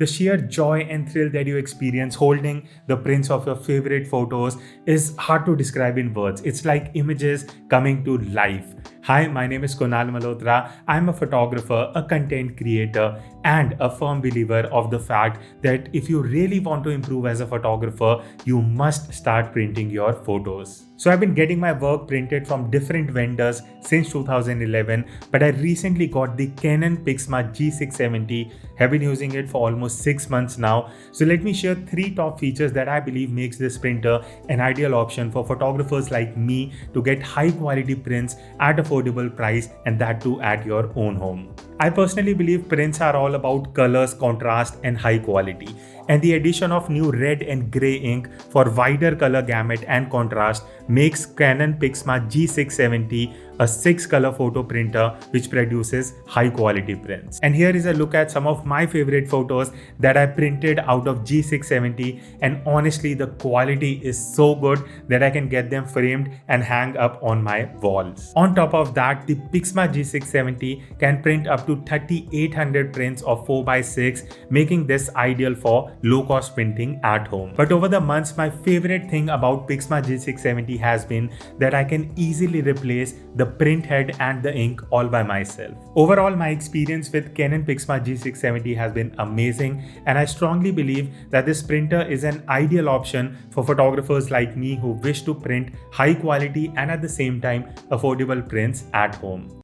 The sheer joy and thrill that you experience holding the prints of your favorite photos is hard to describe in words. It's like images coming to life. Hi, my name is Kunal Malhotra. I'm a photographer, a content creator, and a firm believer of the fact that if you really want to improve as a photographer, you must start printing your photos. So I've been getting my work printed from different vendors since 2011, but I recently got the Canon PIXMA G670. Have been using it for almost 6 months now. So let me share 3 top features that I believe makes this printer an ideal option for photographers like me to get high quality prints at affordable price, and that too at your own home. I personally believe prints are all about colors, contrast, and high quality. And the addition of new red and grey ink for wider color gamut and contrast makes Canon PIXMA G670 a 6-color photo printer which produces high quality prints. And here is a look at some of my favorite photos that I printed out of G670, and honestly the quality is so good that I can get them framed and hang up on my walls. On top of that, the PIXMA G670 can print up to 3800 prints of 4x6, making this ideal for low-cost printing at home. But over the months, my favorite thing about PIXMA G670 has been that I can easily replace the print head and the ink all by myself. Overall, my experience with Canon PIXMA G670 has been amazing, and I strongly believe that this printer is an ideal option for photographers like me who wish to print high quality and at the same time affordable prints at home.